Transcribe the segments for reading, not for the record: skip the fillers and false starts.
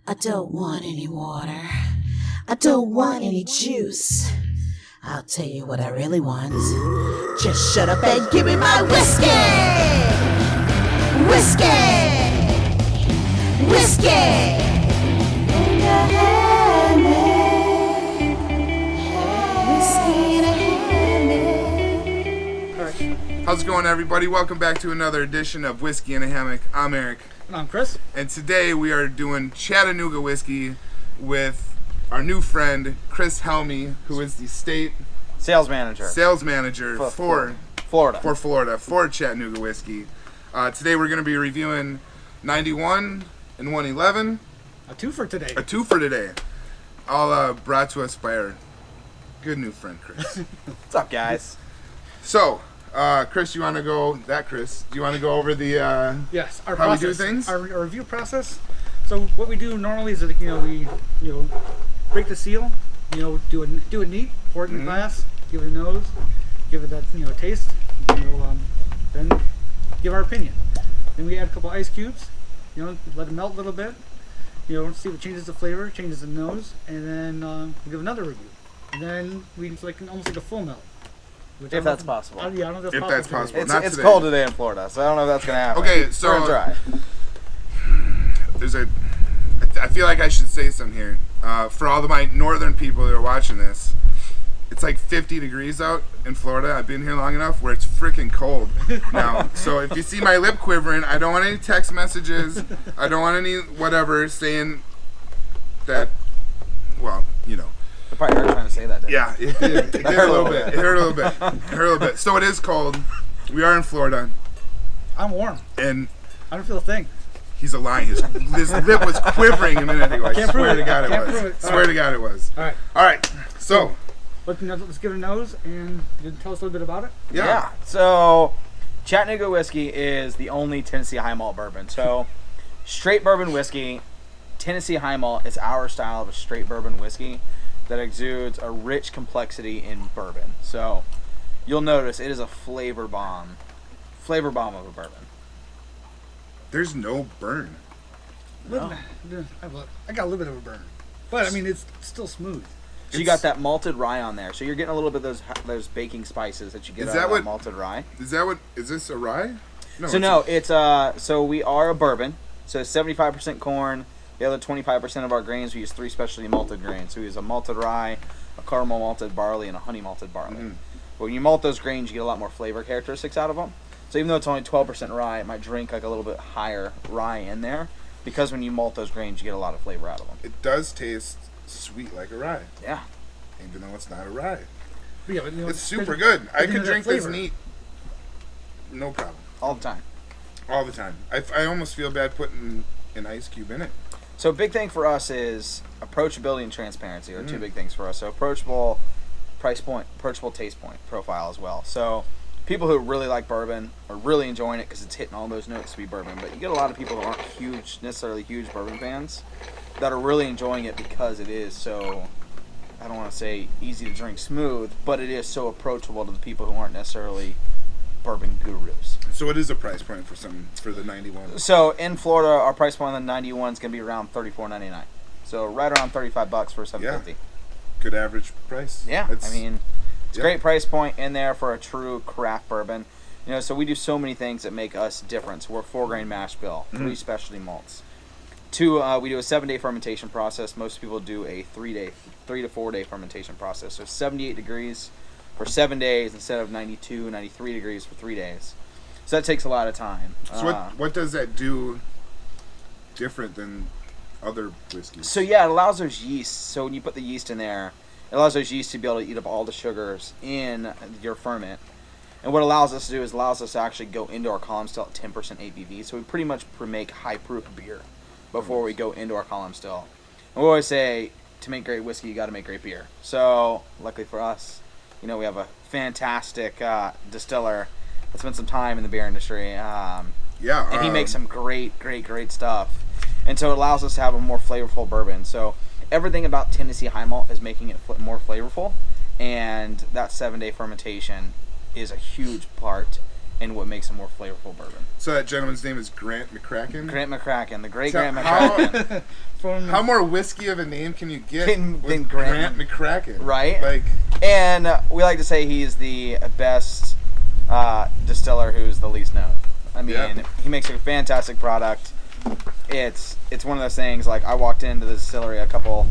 I don't want any water. I don't want any juice. I'll tell you what I really want. Just shut up and give me my whiskey! Whiskey! Whiskey! In a hammock. Whiskey in a hammock. How's it going, everybody? Welcome back to another edition of Whiskey in a Hammock. I'm Eric. And I'm Chris. And today we are doing Chattanooga Whiskey with our new friend, Chris Helmly, who is the state sales manager for Florida, for Chattanooga Whiskey. Today we're going to be reviewing 91 and 111. A two for today. All brought to us by our good new friend, Chris. What's up, guys? So, Chris, do you want to go over the yes, our how process, we do things? Our review process. So what we do normally is we break the seal, do it neat, pour it in the glass, give it a nose, give it that taste, then give our opinion. Then we add a couple ice cubes, let it melt a little bit, see what changes the flavor, changes the nose, and then we give another review. And then we almost like a full melt. If that's possible. I don't know if If that's possible. It's cold today in Florida, so I don't know if that's going to happen. Okay, so we're gonna try. I feel like I should say something here. For all of my northern people that are watching this, it's like 50 degrees out in Florida. I've been here long enough where it's freaking cold now. So if you see my lip quivering, I don't want any text messages. I don't want any whatever saying that, well, I probably heard trying to say that, didn't yeah, it did. It hurt a little bit. So it is cold. We are in Florida. I'm warm. And I don't feel a thing. he's lying. His lip was quivering a minute ago. I swear to God it was. Swear to God it was. All right. So let's give it a nose and tell us a little bit about it. Yeah. So Chattanooga Whiskey is the only Tennessee high malt bourbon. So straight bourbon whiskey, Tennessee high malt is our style of a straight bourbon whiskey that exudes a rich complexity in bourbon. So you'll notice it is a flavor bomb of a bourbon. there's no burn. No. I got a little bit of a burn, but I mean it's still smooth. So you got that malted rye on there. So you're getting a little bit of those baking spices that you get out of that malted rye. Is this a rye? So we are a bourbon. So 75% corn. The other 25% of our grains, we use 3 specialty malted grains. So we use a malted rye, a caramel malted barley, and a honey malted barley. But when you malt those grains, you get a lot more flavor characteristics out of them. So even though it's only 12% rye, it might drink like a little bit higher rye in there, because when you malt those grains, you get a lot of flavor out of them. It does taste sweet like a rye. Yeah. Even though it's not a rye. Yeah, but, it's super good. I could drink this neat. No problem. All the time. All the time. I almost feel bad putting an ice cube in it. So a big thing for us is approachability and transparency are 2 big things for us. So approachable price point, approachable taste point profile as well. So people who really like bourbon are really enjoying it because it's hitting all those notes to be bourbon. But you get a lot of people that aren't necessarily huge bourbon fans that are really enjoying it because it is so, I don't want to say easy to drink smooth, but it is so approachable to the people who aren't necessarily bourbon gurus. So what is a price point for the 91? So in Florida, our price point on the 91 is going to be around $34.99. So right around $35 for a 750. Good average price. Yeah, it's a great price point in there for a true craft bourbon. So we do so many things that make us different. So we're 4-grain mash bill, 3 specialty malts. 2, we do a 7-day fermentation process. Most people do a 3 to 4 day fermentation process. So 78 degrees for 7 days instead of 92, 93 degrees for 3 days. So that takes a lot of time. So what does that do different than other whiskeys? So yeah, it allows those yeasts. So when you put the yeast in there, it allows those yeasts to be able to eat up all the sugars in your ferment. And what it allows us to do is allows us to actually go into our column still at 10% ABV. So we pretty much make high proof beer before we go into our column still. And we always say, to make great whiskey, you got to make great beer. So luckily for us, we have a fantastic distiller that spent some time in the beer industry. And he makes some great stuff. And so it allows us to have a more flavorful bourbon. So everything about Tennessee high malt is making it more flavorful. And that 7-day fermentation is a huge part and what makes a more flavorful bourbon. So that gentleman's name is Grant McCracken? Grant McCracken, the great So Grant McCracken. How more whiskey of a name can you get Than with Grant. Grant McCracken? Right? Like, And we like to say he's the best distiller who's the least known. I mean, Yeah. he makes a fantastic product. It's one of those things, like I walked into the distillery a couple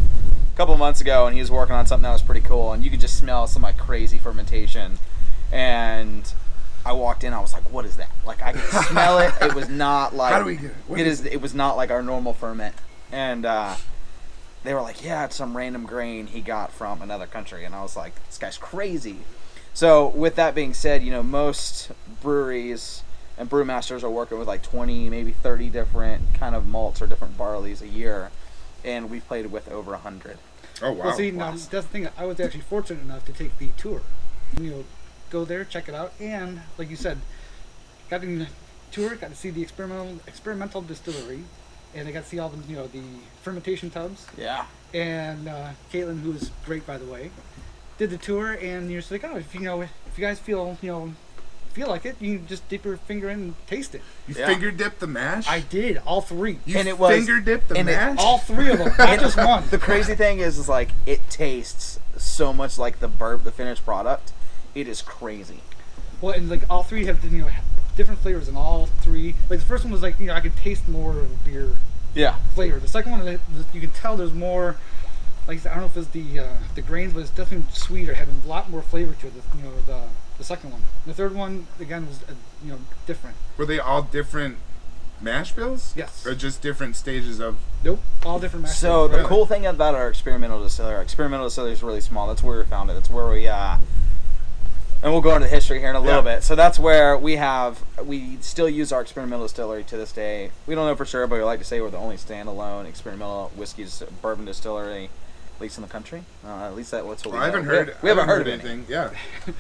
months ago and he was working on something that was pretty cool, and you could just smell some like crazy fermentation. And I walked in, I was like, what is that? Like I could smell it. It was not like how do we get it? it was not like our normal ferment. And they were like, yeah, it's some random grain he got from another country. And I was like, this guy's crazy. So with that being said, you know, most breweries and brewmasters are working with like 20, maybe 30 different kind of malts or different barleys a year. And we've played with over 100. Oh, wow. Well, see, now that's the thing. I was actually fortunate enough to take the tour. You know, go there, check it out, and like you said, got in the tour, got to see the experimental distillery, and I got to see all the the fermentation tubs. Yeah. And Caitlin, who's great by the way, did the tour, and you're just like, oh, if you guys feel like it, you can just dip your finger in and taste it. You Yeah. finger dip the mash? I did, all three. You And it was- finger dip the and it- mash? All three of them, not just one. The crazy thing is like it tastes so much like the finished product. It is crazy. Well, and like all three have different flavors in all three. Like the first one was like I could taste more of a beer Yeah. flavor. The second one, you can tell there's more. Like I don't know if it's the grains, but it's definitely sweeter. Had a lot more flavor to it. The second one. The third one again was different. Were they all different mash bills? Yes. Or just different stages of... Nope, all different. mash So bills. the cool thing about our experimental distillery is really small. That's where we found it. That's where we and we'll go into history here in a little bit. So that's where we still use our experimental distillery to this day. We don't know for sure, but we like to say we're the only standalone experimental whiskey bourbon distillery, at least in the country. At least that's what we know. I haven't heard... We haven't heard of anything. Yeah.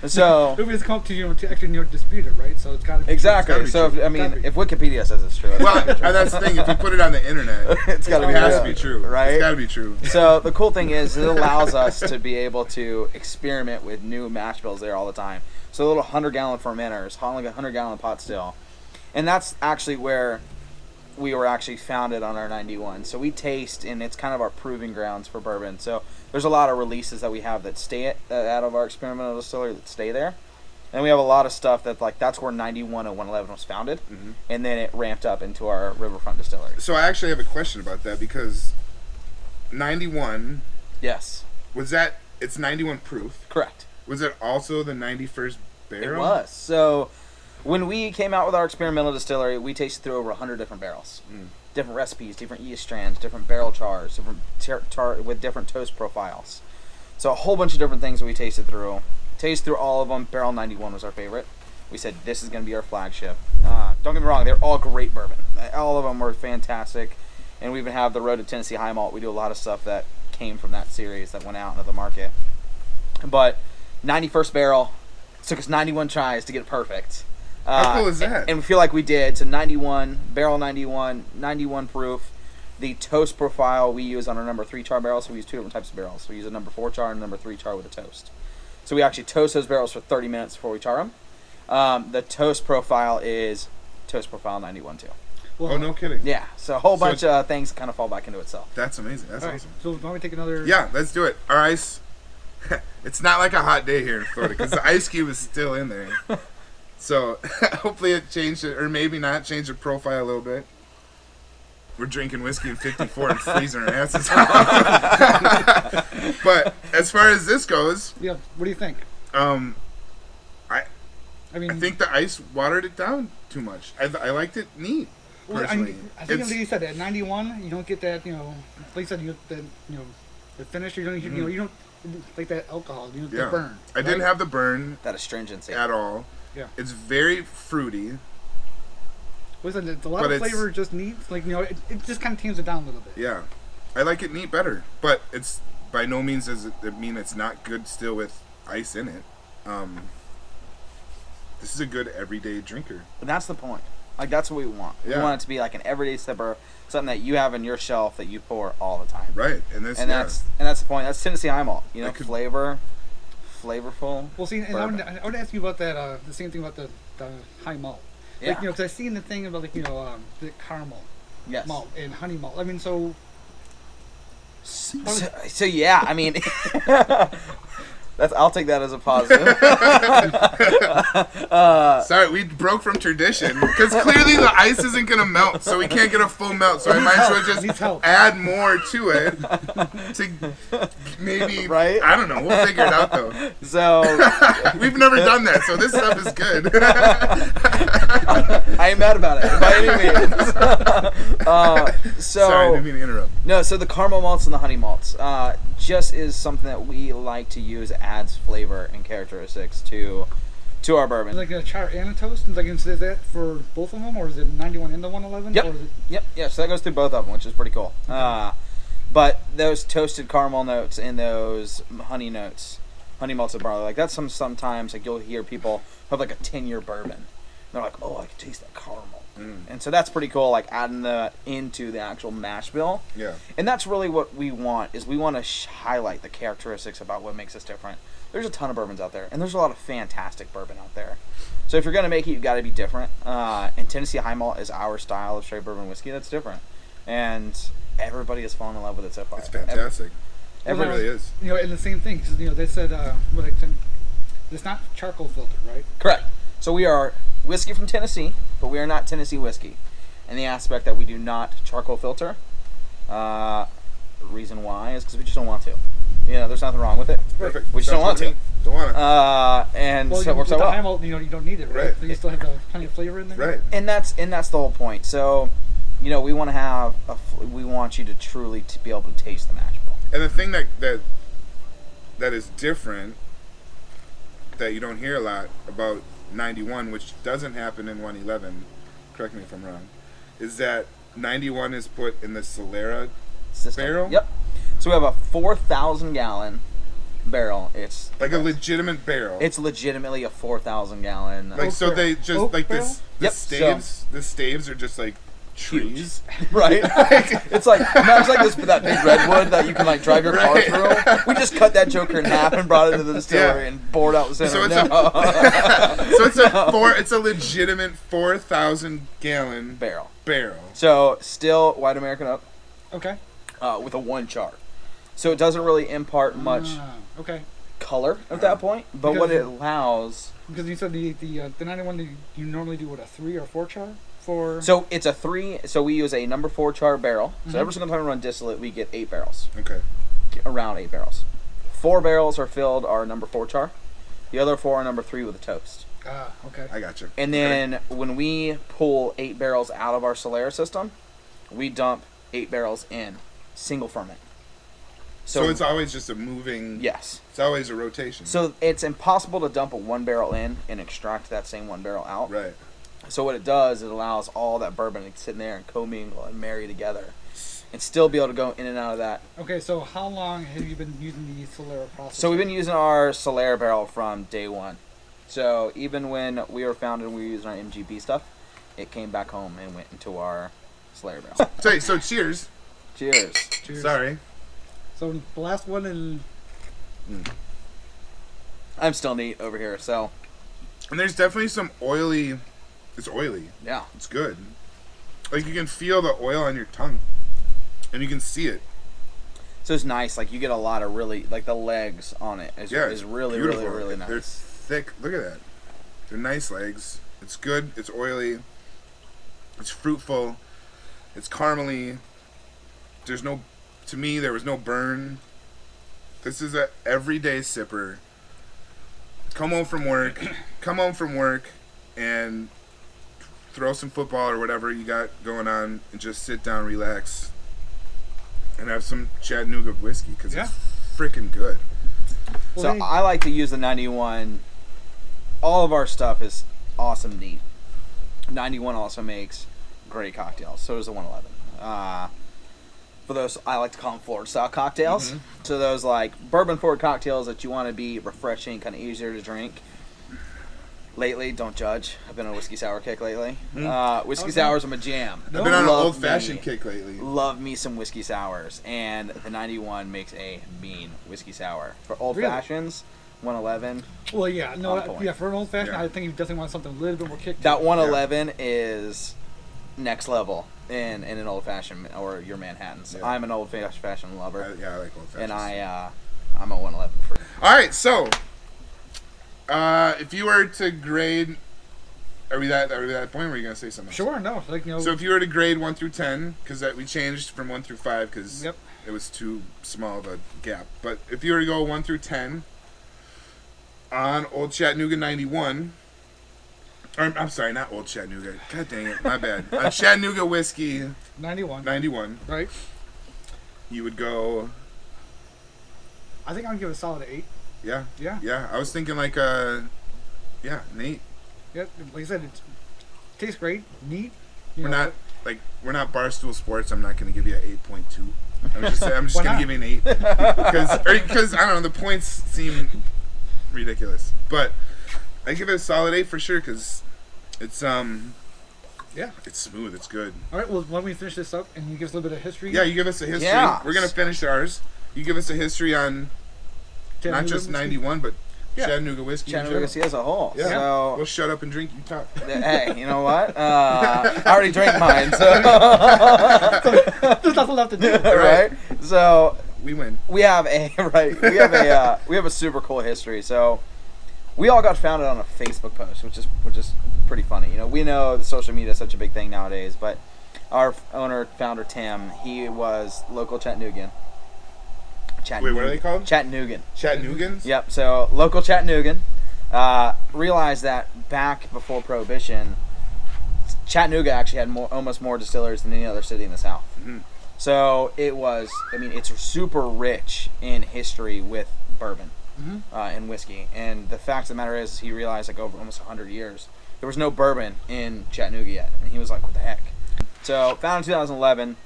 So nobody's come up to to actually dispute it, right? So it's got to be exactly. It's gotta be So true. if Wikipedia says it's true, Well, and that's the thing. If you put it on the internet, it's got to be it has true, to be true. right? It's got to be true. So the cool thing is it allows us to be able to experiment with new mash bills there all the time. So little 100-gallon fermenters, like a 100-gallon pot still. And that's actually where we were actually founded on our 91. So we taste, and it's kind of our proving grounds for bourbon. So there's a lot of releases that we have that stay out of our experimental distillery that stay there. And we have a lot of stuff that's where 91 and 111 was founded. Mm-hmm. And then it ramped up into our Riverfront distillery. So I actually have a question about that because 91, Yes, it's 91 proof. correct. Was it also the 91st barrel? It was. So when we came out with our experimental distillery, we tasted through over 100 different barrels. Different recipes, different yeast strands, different barrel chars, different with different toast profiles. So a whole bunch of different things that we tasted through. Tasted through all of them. Barrel 91 was our favorite. We said this is going to be our flagship. Don't get me wrong, they're all great bourbon. All of them were fantastic. And we even have the Road to Tennessee High Malt. We do a lot of stuff that came from that series that went out into the market. But 91st barrel, it took us 91 tries to get it perfect. How cool is that? And we feel like we did. So 91, barrel 91 proof. The toast profile we use on our number 3 char barrel, so we use two different types of barrels. We use a number 4 char and a number 3 char with a toast. So we actually toast those barrels for 30 minutes before we char them. The toast profile is toast profile 91 too. Well, Oh, no kidding. Yeah, so a whole So bunch of things kind of fall back into itself. That's amazing. That's all right. awesome. So why don't we take another? Yeah, let's do it. Our ice. It's not like a hot day here in Florida because the ice cube is still in there. So hopefully it changed it, or maybe not, changed the profile a little bit. We're drinking whiskey in 54 and freezing our asses off. But as far as this goes, Yeah. What do you think? I mean, think the ice watered it down too much. I liked it neat. well, Personally, I think like you said, at 91, you don't get that. Like you said, you get the the finish. You don't. You don't like that alcohol. You know, yeah. the burn. I didn't right? have the burn That astringency. at all. Yeah. It's very fruity. Listen, it's a lot But of it's- flavor just neat. Like it just kind of tames it down a little bit. Yeah, I like it neat better, but it's by no means does it mean it's not good still with ice in it. This is a good everyday drinker. And that's the point. Like, that's what we want. Yeah. We want it to be like an everyday sipper, something that you have in your shelf that you pour all the time. Right, and this And yeah. that's the point. That's Tennessee High Malt. That could- flavorful. Well, see, and bourbon. I would ask you about that. The same thing about the high malt. Yeah. Like, because I've seen the thing about the caramel Yes. malt and honey malt. I mean, so So yeah, I mean, I'll take that as a positive. Sorry, we broke from tradition because clearly the ice isn't gonna melt, so we can't get a full melt. So I might as well just add more to it to maybe. Right? I don't know. We'll figure it out though. So We've never done that, so this stuff is good. I ain't mad about it by any means. Sorry, I didn't mean to interrupt. No, so the caramel malts and the honey malts just is something that we like to use, adds flavor and characteristics to our bourbon. like a char and a toast. Like, is that for both of them, or is it 91 into 111? Yep. Or is it... Yep. So that goes through both of them, which is pretty cool. But those toasted caramel notes and those honey malted barley, like that's sometimes like you'll hear people have like a 10-year bourbon. And they're like, oh, I can taste that caramel. And so that's pretty cool, like adding that into the actual mash bill. Yeah. And that's really what we want, is we want to highlight the characteristics about what makes us different. There's a ton of bourbons out there, and there's a lot of fantastic bourbon out there. So if you're going to make it, you've got to be different. And Tennessee High Malt is our style of straight bourbon whiskey that's different. And everybody has fallen in love with it so far. It's fantastic. It really is. And the same thing, because they said it's not charcoal filtered, right? Correct. So we are whiskey from Tennessee, but we are not Tennessee whiskey. And the aspect that we do not charcoal filter, the reason why is because we just don't want to. There's nothing wrong with it. Perfect. We just don't want to. Don't want to. And Well, so it works out with the well. high malt, you don't need it, right? Right. So you still have plenty of flavor in there. Right. And that's the whole point. So, we want to have we want you to truly to be able to taste the mash bill. And the thing that is different that you don't hear a lot about 91, which doesn't happen in 111, correct me if I'm wrong, is that 91 is put in the Solera System. barrel? Yep. So we have a 4,000 gallon barrel. It's Like a legitimate barrel. It's legitimately a 4,000 gallon. like, so they just, oak like barrel? the staves are just like trees. Right? It's like that big redwood that you can like drive your car through. We just cut that joker in half and brought it to the distillery and bored out the center. So it's a legitimate 4,000 gallon barrel. So still white American oak Okay. with a 1 char. So it doesn't really impart much Okay. color at that point, but what it allows. Because you said the 91, you normally do what, a 3 or 4 char for? So it's a 3. So we use a number 4 char barrel. So every single time we run distillate, we get 8 barrels. Okay. Around 8 barrels. 4 barrels are filled are number 4 char. The other 4 are number 3 with a toast. Okay. I got you. And then when we pull 8 barrels out of our Solera system, we dump 8 barrels in single ferment. So it's always just a moving. Yes. It's always a rotation. So it's impossible to dump a 1 barrel in and extract that same 1 barrel out. Right. So what it does, it allows all that bourbon to sit in there and commingle and marry together, and still be able to go in and out of that. Okay, so how long have you been using the Solera process? So we've been using our Solera barrel from day one. So even when we were founded and we were using our MGB stuff, it came back home and went into our Solera barrel. So cheers. Cheers. Cheers. Sorry. So the last one in... I'm still neat over here, so. And there's definitely some oily. It's oily. Yeah. It's good. Like you can feel the oil on your tongue, and you can see it. So it's nice. Like you get a lot of really, like the legs on it is really, beautiful. really, really nice. They're thick. Look at that. They're nice legs. It's good. It's oily. It's fruitful. It's caramely. To me, there was no burn. This is a everyday sipper. Come home from work, and throw some football or whatever you got going on, and just sit down, relax, and have some Chattanooga whiskey because it's freaking good. So I like to use the 91. All of our stuff is awesome neat. 91 also makes great cocktails. So does the 111. For those, I like to call them Florida style cocktails. Mm-hmm. So those like bourbon forward cocktails that you want to be refreshing, kind of easier to drink. Lately, don't judge. I've been on a whiskey sour kick lately. Whiskey sours are my jam. I've been on an old fashioned kick lately. Love me some whiskey sours, and the 91 makes a mean whiskey sour. For old fashions, 111. Well, yeah, no, On point. yeah, for an old fashioned, Yeah. I think you definitely want something a little bit more kick. to That it. 111 is next level in an old fashioned or your Manhattans. Yeah. I'm an old fashioned lover, Yeah, I like old and fashions. I'm a 111 freak. All right, so if you were to grade, are we at that point? Or are you gonna say something? Sure, no, like So if you were to grade 1 through 10, because we changed from 1 through 5 because Yep. it was too small of a gap. But if you were to go 1 through 10 on Old Chattanooga 91, or I'm sorry, not Old Chattanooga. God dang it, my bad. On Chattanooga Whiskey 91, 91, right? you would go, I think I'll give it a solid 8. yeah, Yeah, yeah. I was thinking like yeah, Nate. yeah. Like I said, it tastes great, neat. We're not Barstool Sports. I'm not going to give you an 8.2. I'm just Why going to not? give you an 8 because I don't know, the points seem ridiculous, but I give it a solid 8 for sure because it's Yeah. it's smooth, it's good. All right. Well, why don't we finish this up and you give us a little bit of history? Yeah, you give us a history. Yeah. We're going to finish ours. You give us a history on not Chattanooga just whiskey. 91, but Yeah. Chattanooga Whiskey. in Chattanooga general. Whiskey as a whole. Yeah. So We'll shut up and drink. You talk. hey, you know what? I already drank mine, so There's nothing left to do. right. So We win. we have a we have a super cool history. So we all got founded on a Facebook post, which is pretty funny. You know, we know the social media is such a big thing nowadays, but our founder Tim, he was local Chattanoogan. Wait, what are they called? Chattanoogan. Chattanoogan's? Yep. So local Chattanoogan realized that back before Prohibition, Chattanooga actually had almost more distilleries than any other city in the South. Mhm. So it was. I mean, it's super rich in history with bourbon and whiskey. And the fact of the matter is, he realized like over almost 100 years there was no bourbon in Chattanooga yet, and he was like, "What the heck?" So founded in 2011.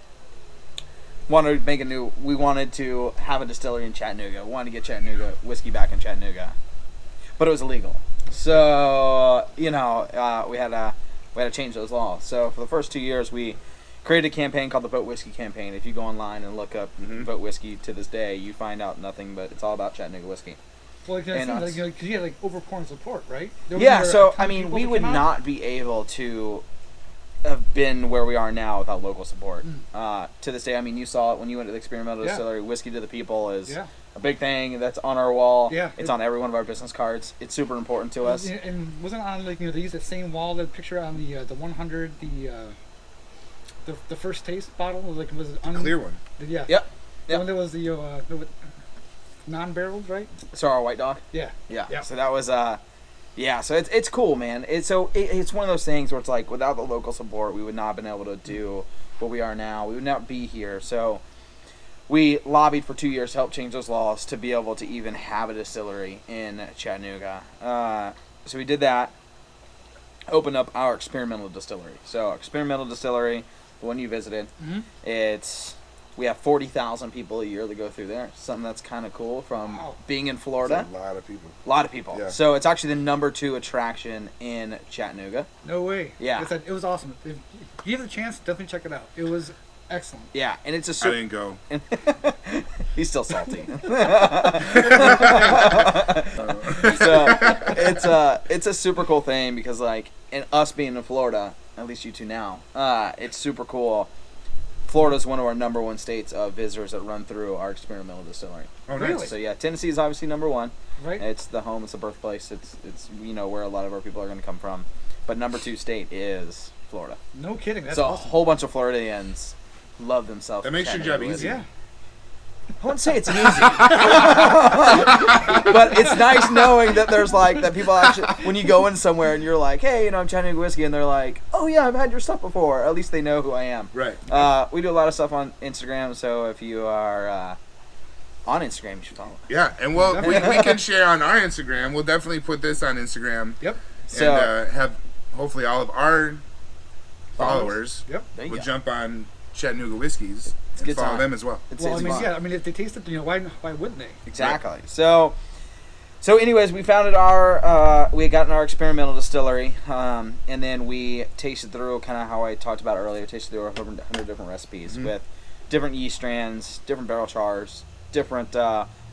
We wanted to have a distillery in Chattanooga. We wanted to get Chattanooga whiskey back in Chattanooga, but it was illegal. So we had to change those laws. So for the first 2 years, we created a campaign called the Vote Whiskey Campaign. If you go online and look up Vote Whiskey to this day, you find out nothing but it's all about Chattanooga whiskey. Well, like, And us. because you had like overpouring support, right? There Yeah, wasn't so a ton I of mean, people we that would came out? not be able to have been where we are now without local support. To this day, I mean, you saw it when you went to the experimental Yeah. distillery. Whiskey to the people is Yeah. a big thing that's on our wall. Yeah. It's on every one of our business cards. It's super important to us. And wasn't it on like they used that same wall that picture on the 100 the first taste bottle like was it Clear one. Yeah. Yep. The Yep. one that was the non-barreled, right? So our white dog. Yeah. Yeah. Yeah. So that was yeah. So it's cool, man. It's one of those things where it's like without the local support, we would not have been able to do what we are now. We would not be here. So we lobbied for 2 years to help change those laws to be able to even have a distillery in Chattanooga. So we did that. Opened up our experimental distillery. So our experimental distillery, the one you visited, we have 40,000 people a year that go through there. Something that's kind of cool from Wow. being in That's Florida. a lot of people. A lot of people. Yeah. So it's actually the number 2 attraction in Chattanooga. No way. Yeah. It was awesome. If you have the chance, definitely check it out. It was excellent. Yeah, and it's a I super. didn't go. He's still salty. So it's a super cool thing because like, and us being in Florida, at least you two now, it's super cool. Florida's one of our number 1 states of visitors that run through our experimental distillery. Oh, Really? nice. So yeah, Tennessee is obviously number 1. Right? It's the home, it's the birthplace, it's where a lot of our people are going to come from. But number 2 state is Florida. No kidding. That's So a awesome. whole bunch of Floridians love themselves. That makes your job Chattanooga easy. whiskey. Yeah. I wouldn't say it's easy, but it's nice knowing that there's like that people actually when you go in somewhere and you're like, hey, I'm Chattanooga Whiskey, and they're like, oh yeah, I've had your stuff before. At least they know who I am. Right. We do a lot of stuff on Instagram, so if you are on Instagram, you should follow. Yeah, and we can share on our Instagram. We'll definitely put this on Instagram. Yep. So And have hopefully all of our followers Yep. there you will go. jump on Chattanooga Whiskeys a and good follow time. them as well. It's, Well, it's I mean, fun. yeah. I mean, if they taste it, why wouldn't they? Exactly. So anyways, we founded we had gotten our experimental distillery, and then we tasted through kind of how I talked about earlier, tasted through 100 different recipes with different yeast strands, different barrel chars, different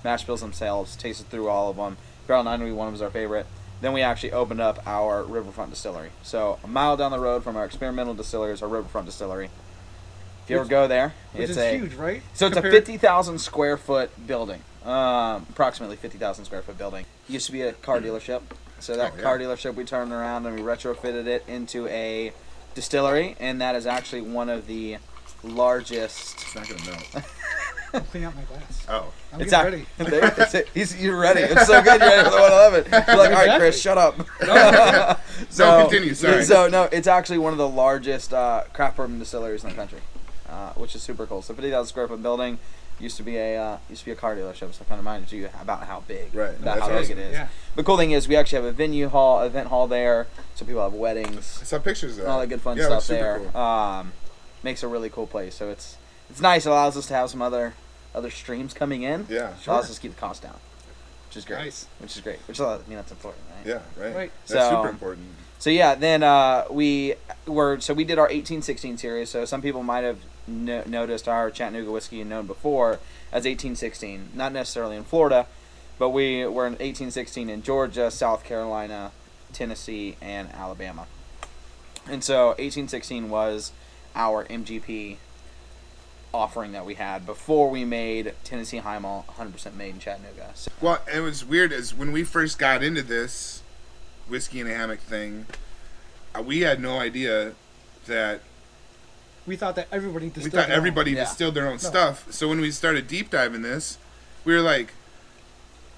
mash bills themselves, tasted through all of them, Barrel 91 was our favorite. Then we actually opened up our Riverfront Distillery. So a mile down the road from our experimental distillery is our Riverfront Distillery. If you ever go there, Which it's is huge, right? So it's a 50,000 square foot building, approximately 50,000 square foot building. It used to be a car dealership. So that car dealership, we turned around and we retrofitted it into a distillery, and that is actually one of the largest. It's not gonna melt. I'm cleaning out my glass. Oh. I'm It's getting ready. You're ready. It's so good. You're ready for the 111. You're like, all right, Chris, shut up. So continue. Sorry. So no, it's actually one of the largest craft bourbon distilleries in the country, which is super cool. So 50,000 square foot building. Used to be a car dealership, so I kind of reminded you about how big, Right. about That's how big awesome. it is. Yeah. The cool thing is we actually have a event hall there, so people have weddings, I saw pictures of that. and all that good fun Yeah, it was stuff super there. cool. Makes a really cool place. So it's nice. It allows us to have some other streams coming in. Yeah. Allows us to keep the cost down, which is great. Nice. Which is great. Which is, that's important, right? Yeah. Right. Right. That's So- super important. So yeah, then we did our 1816 series. So some people might have noticed our Chattanooga Whiskey and known before as 1816, not necessarily in Florida, but we were in 1816 in Georgia, South Carolina, Tennessee, and Alabama. And so 1816 was our MGP offering that we had before we made Tennessee High Malt 100% made in Chattanooga. So, Well, it was weird as when we first got into this whiskey in a hammock thing, we had no idea that We thought that everybody we distilled thought their own. everybody Yeah. distilled their own stuff. So when we started deep diving this, we were like,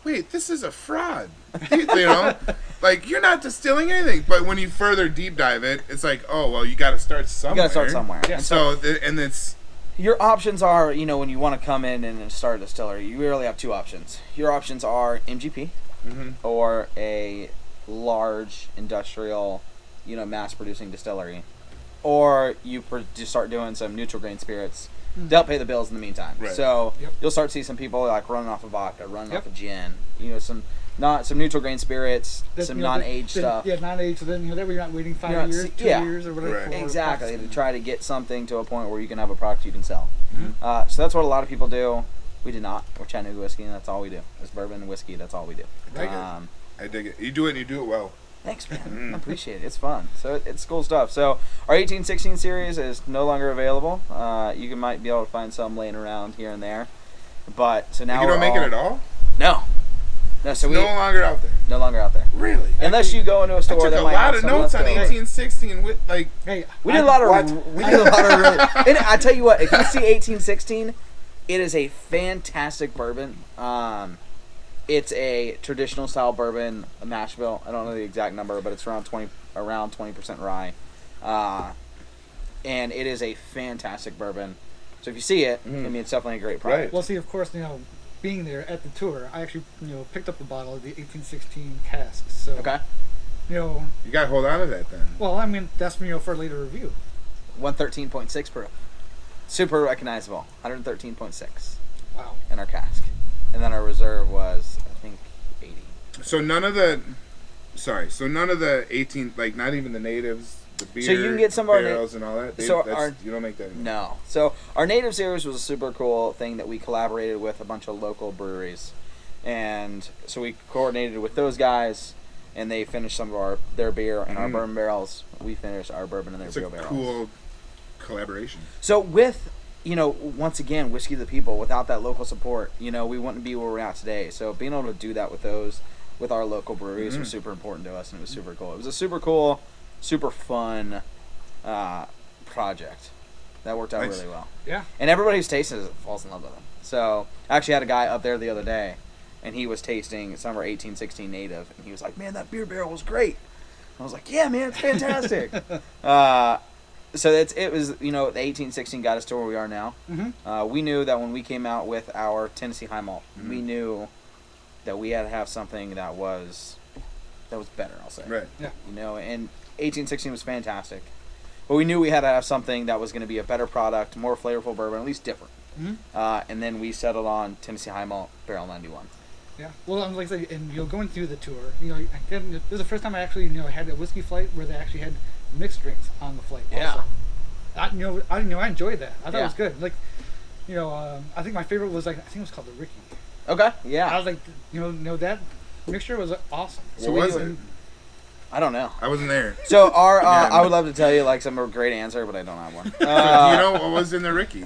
wait, this is a fraud. You know, like you're not distilling anything. But when you further deep dive it, it's like, oh well, you got to start somewhere. you got to start somewhere. Yeah. And So and it's your options are, when you want to come in and start a distillery, you really have two options. Your options are MGP or a large industrial, mass-producing distillery. Or you just start doing some neutral grain spirits. They'll pay the bills in the meantime. Right. So Yep. you'll start to see some people like running off of vodka, running Yep. off of gin. Some neutral grain spirits, That, some you know, non-aged that- stuff. Yeah, non-aged. So then that way you're not waiting 5 You're not years, se- 2 yeah. years, or whatever. Right. for Exactly, to processing. try to get something to a point where you can have a product you can sell. So that's what a lot of people do. We did not. We're Chattanooga Whiskey, and that's all we do. It's bourbon and whiskey. That's all we do. Right. I dig it. You do it and you do it well. Thanks, man. I appreciate it. It's fun. So it's cool stuff. So our 1816 series is no longer available. You might be able to find some laying around here and there. But so now You don't make it at all? No. No. So It's no longer out there. no longer out there. Really? Unless you go into a I store took that a might lot have of some notes on leftover. 1816 with like. Hey, We did a lot of What? really. And I tell you what, if you see 1816, it is a fantastic bourbon. It's a traditional style bourbon, a mash bill. I don't know the exact number, but it's around 20% rye, and it is a fantastic bourbon. So if you see it, it's definitely a great product. Right. well, see, of course, being there at the tour, I actually, picked up a bottle of the 1816 cask. So, Okay. You gotta hold on to that then. well, I mean, that's for a later review. 113.6 proof, super recognizable. 113.6 Wow. in our cask, and then our reserve was I think 80. So none of the 18, like not even the natives, the beer, So you can get some of our barrels and all that. You don't make that anymore. No. So our native series was a super cool thing that we collaborated with a bunch of local breweries, and so we coordinated with those guys, and they finished some of their beer in our bourbon barrels. We finished our bourbon in their It's a beer barrels. cool collaboration. So with once again, Whiskey of the People, without that local support, we wouldn't be where we're at today. So being able to do that with our local breweries was super important to us, and it was super cool. It was a super cool, super fun project that worked out Nice. really well. Yeah. And everybody who's tasted it falls in love with them. So I actually had a guy up there the other day, and he was tasting some of our 1816 native, and he was like, "Man, that beer barrel was great." I was like, "Yeah, man, it's fantastic." So it was the 1816 got us to where we are now. We knew that when we came out with our Tennessee High Malt, we knew that we had to have something that was better. I'll say. Right. Yeah. And 1816 was fantastic, but we knew we had to have something that was going to be a better product, more flavorful bourbon, at least different. And then we settled on Tennessee High Malt Barrel 91. Yeah. Well, I'm like, and going through the tour, this is the first time I actually, had a whiskey flight where they actually had mixed drinks on the flight. Yeah. Also. I enjoyed that. I thought it was Yeah. good. Like, I think my favorite was I think it was called the Ricky. Okay. I Yeah. was like, that mixture was awesome. What was it? I don't know. I wasn't there. So I would love to tell you like some great answer, but I don't have one. Do you know what was in the Ricky?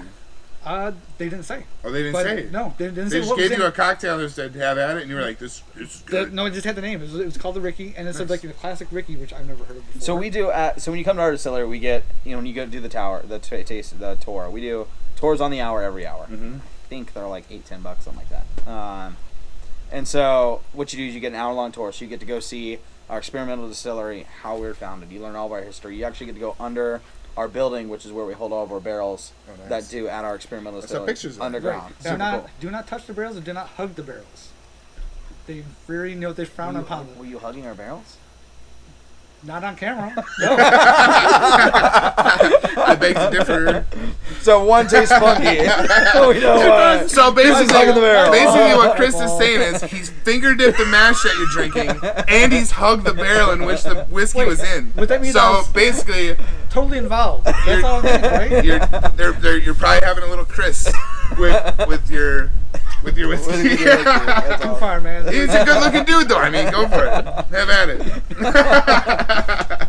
They didn't say. Oh, they didn't But say. no, they didn't They say just what was gave in you it. a cocktail and said, "Have at it," and you were like, "This is good." No, it just had the name. It was called the Ricky, and it said like the classic Ricky, which I've never heard of before. So we do so when you come to our distillery, we get when you go do the tour, we do tours on the hour every hour. Mm-hmm. I think they're like $8-10, something like that. And so what you do is you get an hour-long tour. So you get to go see our experimental distillery, how we were founded. You learn all of our history. You actually get to go under our building, which is where we hold all of our barrels that do at our experimental distillery. pictures of that. Underground. Right. Super cool. Do not touch the barrels and do not hug the barrels. They very they frown upon them. Were you hugging our barrels? Not on camera. I beg to differ. So one tastes funky. We know So basically, hugging the barrel. what Chris is saying is he's finger dipped the mash that you're drinking, and he's hugged the barrel in which the whiskey was in. But that means I So was- basically, Totally involved. That's all it is, right? you're probably having a little Chris with your whiskey. Too far, man. He's a good-looking dude, though. I mean, go for it. Have at it.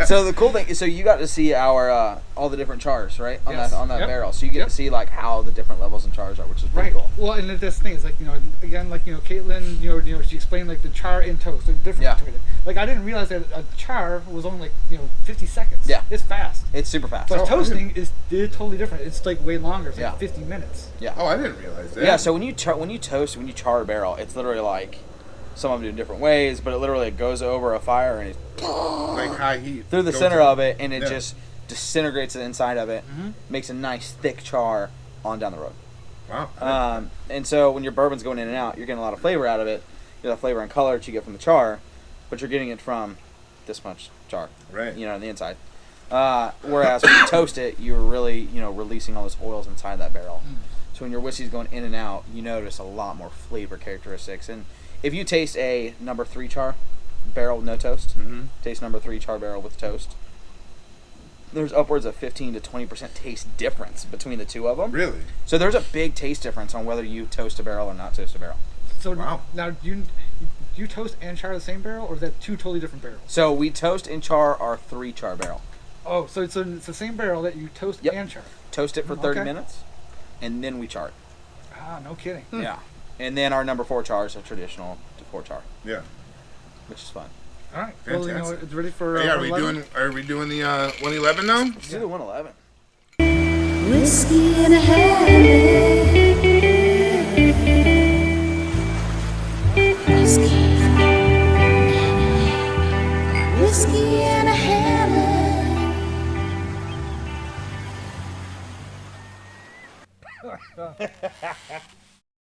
So the cool thing is, so you got to see our all the different chars, right, on Yes. that Yep. barrel. So you get to see like how the different levels and chars are, which is pretty Right. cool. Well, and this thing is like again, like Caitlin, she explained like the char and toast, the difference Yeah. between it. Like I didn't realize that a char was only like 50 seconds. Yeah. It's fast. It's super fast. But toasting is totally different. It's like way longer. It's like Yeah. 50 minutes. Yeah. Oh, I didn't realize that. Yeah. So when you char a barrel, it's literally like some of them do it different ways, but it literally goes over a fire and it's like high heat through the Goes center in. of it, and it Yeah. just disintegrates the inside of it, Mm-hmm. makes a nice thick char on down the road. Wow. And so when your bourbon's going in and out, you're getting a lot of flavor out of it. You get the flavor and color that you get from the char, but you're getting it from this much char, Right. on the inside. Whereas when you toast it, you're really, releasing all those oils inside that barrel. So when your whiskey's going in and out, you notice a lot more flavor characteristics. And if you taste a number 3 char barrel with no toast, taste number 3 char barrel with toast, there's upwards of 15 to 20% taste difference between the two of them. Really? So there's a big taste difference on whether you toast a barrel or not toast a barrel. So Wow. now do you toast and char the same barrel, or is that two totally different barrels? So we toast and char our 3 char barrel. Oh, so it's the same barrel that you toast Yep. and char. Toast it for 30 Okay. minutes, and then we char it. Ah, no kidding. Yeah. And then our number 4 char is a traditional 4 char, Yeah. which is fun. All right. Well, Fantastic. it's ready for. Hey, are we 11? doing the 111 now? Let's do the 111. Whiskey in a hand.